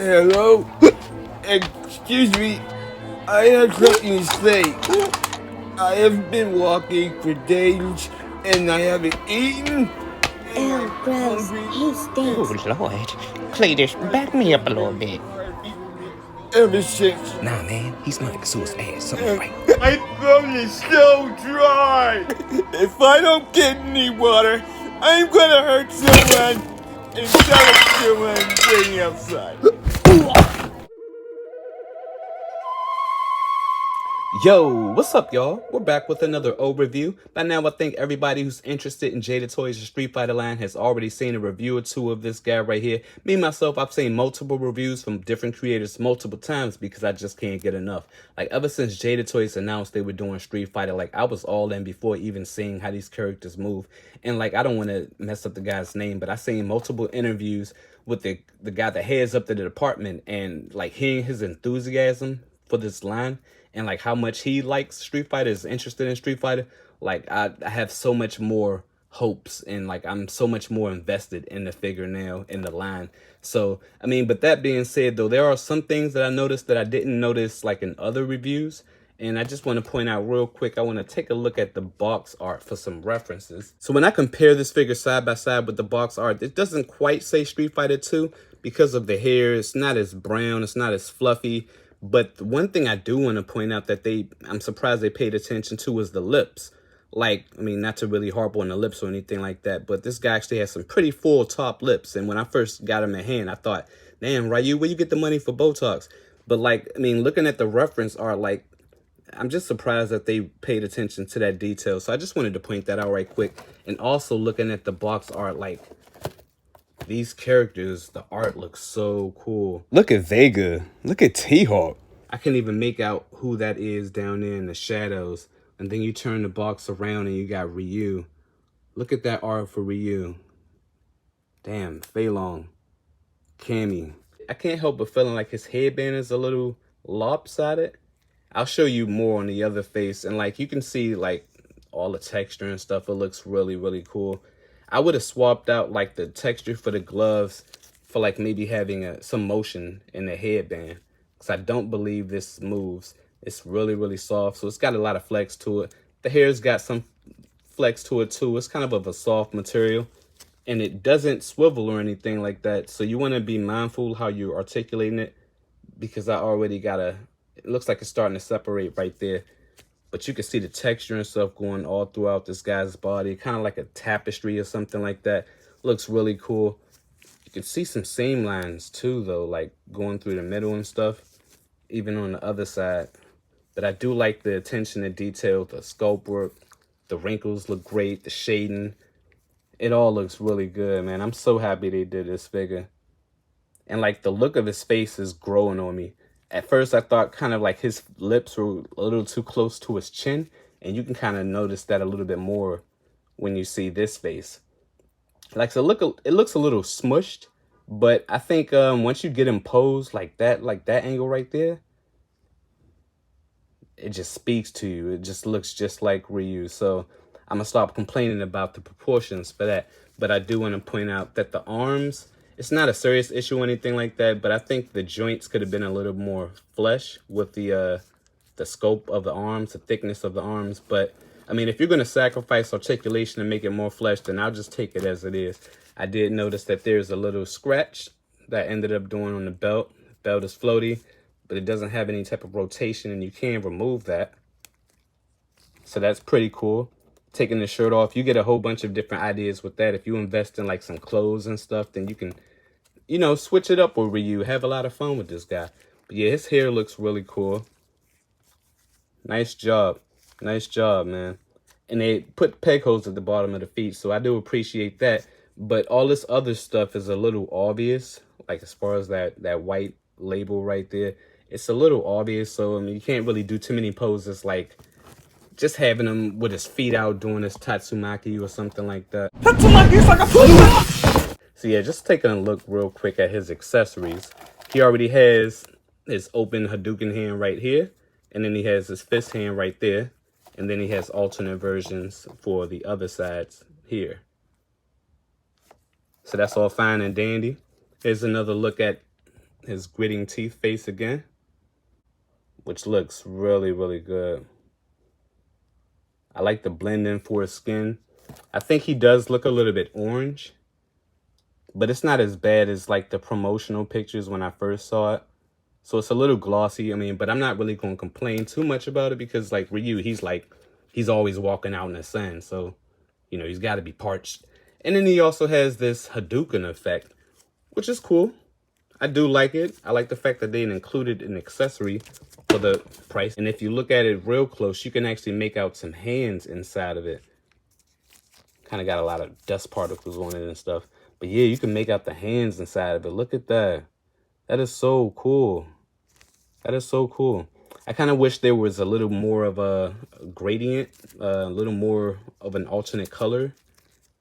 Hello? Excuse me, I have something to say. I have been walking for days and I haven't eaten. Ew, gross. He Oh, stinks. Lord. Cletus, back me up a little bit. Ever since. Nah, man, he smelled like a sauce ass. Something right. My throat is so dry. If I don't get any water, I'm gonna hurt someone and tell someone waiting outside. Yo, what's up, y'all? We're back with another overview. By now, I think everybody who's interested in JadaToys' Street Fighter line has already seen a review or two of this guy right here. Me, myself, I've seen multiple reviews from different creators multiple times because I just can't get enough. Like, ever since JadaToys announced they were doing Street Fighter, like, I was all in before even seeing how these characters move. And, like, I don't want to mess up the guy's name, but I've seen multiple interviews with the guy that heads up the department and, like, hearing his enthusiasm for this line and like how much he likes Street Fighter, is interested in Street Fighter. Like I have so much more hopes and like I'm so much more invested in the figure now, in the line. So I mean, but that being said though, there are some things that I noticed that I didn't notice like in other reviews. And I just want to point out real quick, I want to take a look at the box art for some references. So when I compare this figure side by side with the box art, it doesn't quite say Street Fighter 2 because of the hair. It's not as brown, it's not as fluffy. But one thing I do want to point out that I'm surprised they paid attention to is the lips. Like, I mean, not to really harp on the lips or anything like that, but this guy actually has some pretty full top lips. And when I first got him in hand, I thought, damn, Ryu, where you get the money for Botox? But like, I mean, looking at the reference art, like, I'm just surprised that they paid attention to that detail. So I just wanted to point that out right quick. And also looking at the box art, like, these characters, the art looks so cool. Look at Vega. Look at T-Hawk. I can't even make out who that is down there in the shadows. And then you turn the box around and you got Ryu. Look at that art for Ryu. Damn, Fei Long. Cammy. I can't help but feeling like his headband is a little lopsided. I'll show you more on the other face. And like you can see like all the texture and stuff. It looks really, really cool. I would have swapped out like the texture for the gloves for like maybe having some motion in the headband. Because I don't believe this moves. It's really, really soft. So it's got a lot of flex to it. The hair's got some flex to it too. It's kind of a soft material. And it doesn't swivel or anything like that. So you want to be mindful how you're articulating it. Because I already got it looks like it's starting to separate right there. But you can see the texture and stuff going all throughout this guy's body. Kind of like a tapestry or something like that. Looks really cool. You can see some seam lines too, though. Like going through the middle and stuff. Even on the other side. But I do like the attention to detail. The sculpt work. The wrinkles look great. The shading. It all looks really good, man. I'm so happy they did this figure. And like the look of his face is growing on me. At first, I thought kind of like his lips were a little too close to his chin. And you can kind of notice that a little bit more when you see this face. Like, so it looks a little smushed. But I think once you get him posed like that angle right there, it just speaks to you. It just looks just like Ryu. So I'm going to stop complaining about the proportions for that. But I do want to point out that the arms... It's not a serious issue or anything like that, but I think the joints could have been a little more flesh with the scope of the arms, the thickness of the arms. But, I mean, if you're going to sacrifice articulation and make it more flesh, then I'll just take it as it is. I did notice that there's a little scratch that I ended up doing on the belt. The belt is floaty, but it doesn't have any type of rotation, and you can remove that. So that's pretty cool. Taking the shirt off, you get a whole bunch of different ideas with that. If you invest in like some clothes and stuff, then you can, you know, switch it up with Ryu. Have a lot of fun with this guy. But yeah, his hair looks really cool. Nice job. Nice job, man. And they put peg holes at the bottom of the feet, so I do appreciate that. But all this other stuff is a little obvious. Like as far as that white label right there, it's a little obvious. So I mean, you can't really do too many poses like just having him with his feet out doing his Tatsumaki or something like that. Tatsumaki is like a... So yeah, just taking a look real quick at his accessories. He already has his open Hadouken hand right here. And then he has his fist hand right there. And then he has alternate versions for the other sides here. So that's all fine and dandy. Here's another look at his gritting teeth face again, which looks really, really good. I like the blend in for his skin. I think he does look a little bit orange, but it's not as bad as like the promotional pictures when I first saw it. So it's a little glossy. I mean, but I'm not really going to complain too much about it because like Ryu, he's always walking out in the sun. So, you know, he's got to be parched. And then he also has this Hadouken effect, which is cool. I do like it. I like the fact that they included an accessory for the price. And if you look at it real close, you can actually make out some hands inside of it. Kind of got a lot of dust particles on it and stuff. But yeah, you can make out the hands inside of it. Look at that. That is so cool. That is so cool. I kind of wish there was a little more of a gradient, a little more of an alternate color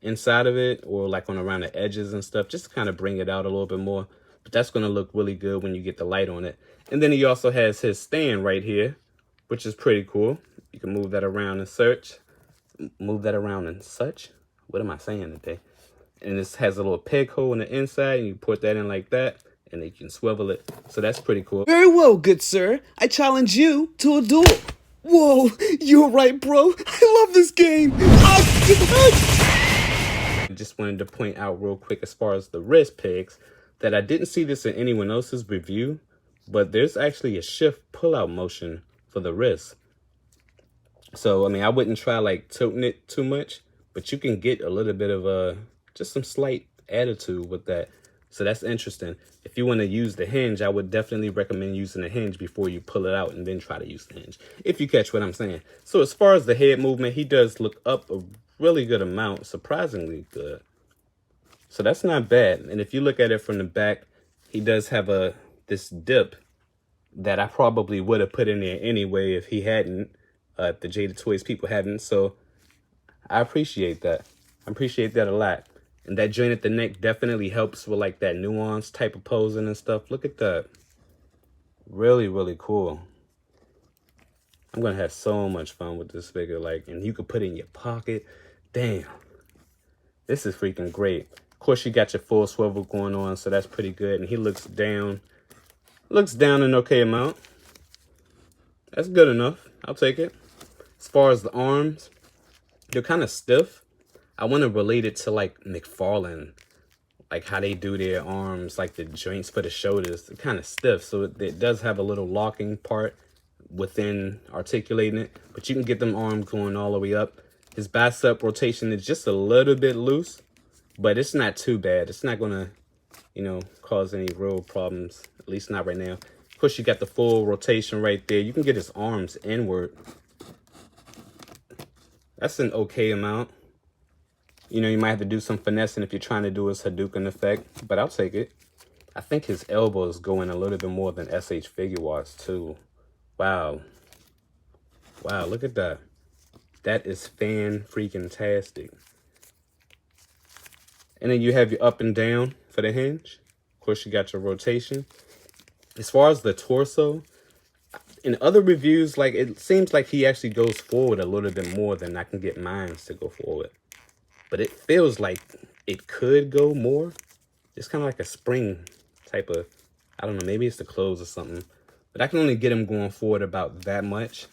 inside of it, or like on around the edges and stuff, just to kind of bring it out a little bit more. But that's going to look really good when you get the light on it. And then he also has his stand right here, which is pretty cool. You can move that around and search. Move that around and such. What am I saying today? And this has a little peg hole on the inside, and you put that in like that, and then you can swivel it. So that's pretty cool. Very well, good sir. I challenge you to a duel. Whoa, you're right, bro. I love this game. I just wanted to point out real quick as far as the wrist pegs that I didn't see this in anyone else's review, but there's actually a shift pull-out motion for the wrist. So, I mean, I wouldn't try like tilting it too much, but you can get a little bit of just some slight attitude with that. So that's interesting. If you want to use the hinge, I would definitely recommend using the hinge before you pull it out and then try to use the hinge, if you catch what I'm saying. So as far as the head movement, he does look up a really good amount, surprisingly good. So that's not bad. And if you look at it from the back, he does have this dip that I probably would have put in there anyway if he hadn't, if the JadaToys people hadn't. So I appreciate that. I appreciate that a lot. And that joint at the neck definitely helps with like that nuance type of posing and stuff. Look at that. Really, really cool. I'm going to have so much fun with this figure. Like, and you could put it in your pocket. Damn. This is freaking great. Of course, you got your full swivel going on, so that's pretty good. And he looks down. Looks down an okay amount. That's good enough. I'll take it. As far as the arms, they're kind of stiff. I want to relate it to like McFarlane, like how they do their arms, like the joints for the shoulders. They're kind of stiff, so it does have a little locking part within articulating it, but you can get them arms going all the way up. His bicep rotation is just a little bit loose, but it's not too bad. It's not going to, you know, cause any real problems, at least not right now. Of course, you got the full rotation right there. You can get his arms inward. That's an okay amount. You know, you might have to do some finessing if you're trying to do his Hadouken effect, but I'll take it. I think his elbows go in a little bit more than SH Figure Watch too. Wow. Wow, look at that. That is fan-freaking-tastic. And then you have your up and down for the hinge. Of course, you got your rotation. As far as the torso, in other reviews, like it seems like he actually goes forward a little bit more than I can get mine to go forward. But it feels like it could go more. It's kind of like a spring type of, I don't know, maybe it's the clothes or something. But I can only get him going forward about that much.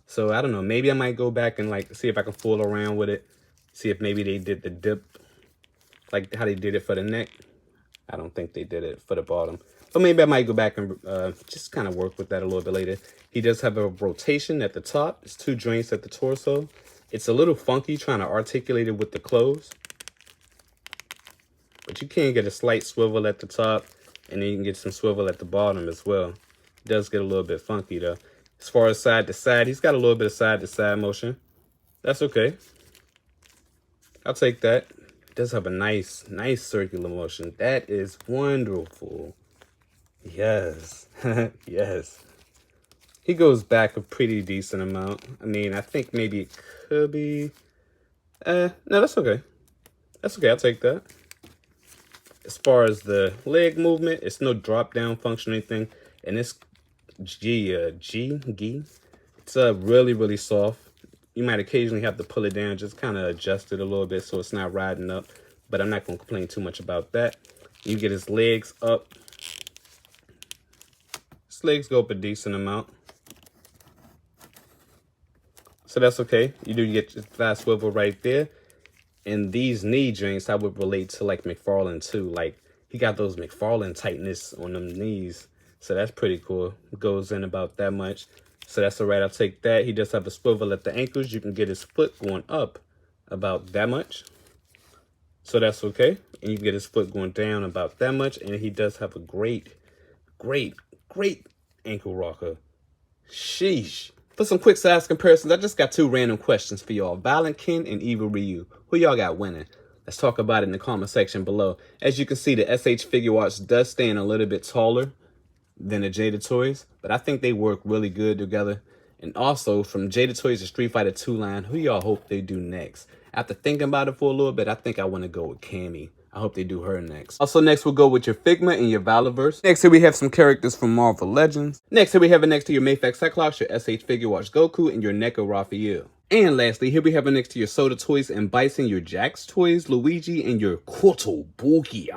So I don't know, maybe I might go back and like see if I can fool around with it. See if maybe they did the dip, like how they did it for the neck. I don't think they did it for the bottom. But maybe I might go back and just kind of work with that a little bit later. He does have a rotation at the top. It's 2 joints at the torso. It's a little funky trying to articulate it with the clothes. But you can get a slight swivel at the top, and then you can get some swivel at the bottom as well. It does get a little bit funky though. As far as side to side, he's got a little bit of side to side motion. That's okay. I'll take that. It does have a nice circular motion. That is wonderful. Yes. Yes. He goes back a pretty decent amount. I mean, I think maybe it could be... no, that's okay. That's okay, I'll take that. As far as the leg movement, it's no drop-down function or anything. And it's G. It's really, really soft. You might occasionally have to pull it down, just kind of adjust it a little bit so it's not riding up. But I'm not going to complain too much about that. You get his legs up. His legs go up a decent amount. So that's okay. You do get your flat swivel right there. And these knee joints, I would relate to like McFarlane too. Like he got those McFarlane tightness on them knees. So that's pretty cool. Goes in about that much. So that's all right. I'll take that. He does have a swivel at the ankles. You can get his foot going up about that much. So that's okay. And you can get his foot going down about that much. And he does have a great ankle rocker. Sheesh. For some quick size comparisons, I just got 2 random questions for y'all. Violent Ken and Evil Ryu. Who y'all got winning? Let's talk about it in the comment section below. As you can see, the SH Figure Arts does stand a little bit taller than the JadaToys, but I think they work really good together. And also, from JadaToys to Street Fighter 2 line, who y'all hope they do next? After thinking about it for a little bit, I think I want to go with Cammy. I hope they do her next. Also, next we'll go with your Figma and your Valorverse. Next here we have some characters from Marvel Legends. Next here we have it next to your Mafex Cyclops, your SH Figure Arts Goku, and your NECA Raphael. And lastly, here we have it next to your Soda Toys and Bison, your Jax Toys, Luigi, and your Koto Boogie.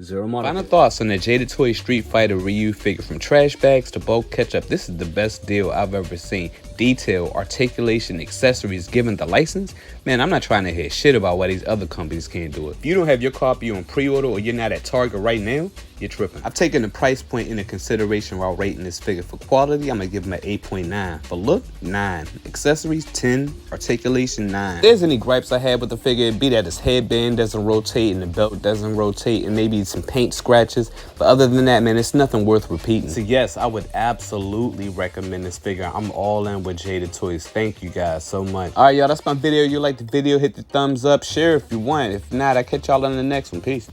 Zero model. Final thoughts on the JadaToys Street Fighter Ryu figure. From trash bags to bulk ketchup, this is the best deal I've ever seen. Detail, articulation, accessories, given the license. Man, I'm not trying to hear shit about why these other companies can't do it. If you don't have your copy on pre-order or you're not at Target right now, you're tripping. I've taken the price point into consideration while rating this figure. For quality, I'm gonna give him an 8.9. For look, 9. Accessories, 10. Articulation, 9. If there's any gripes I had with the figure, it'd be that his headband doesn't rotate and the belt doesn't rotate and maybe some paint scratches. But other than that, man, it's nothing worth repeating. So yes, I would absolutely recommend this figure. I'm all in with JadaToys. Thank you guys so much. All right, y'all, that's my video. You like the video, hit the thumbs up, share if you want. If not, I'll catch y'all on the next one. Peace.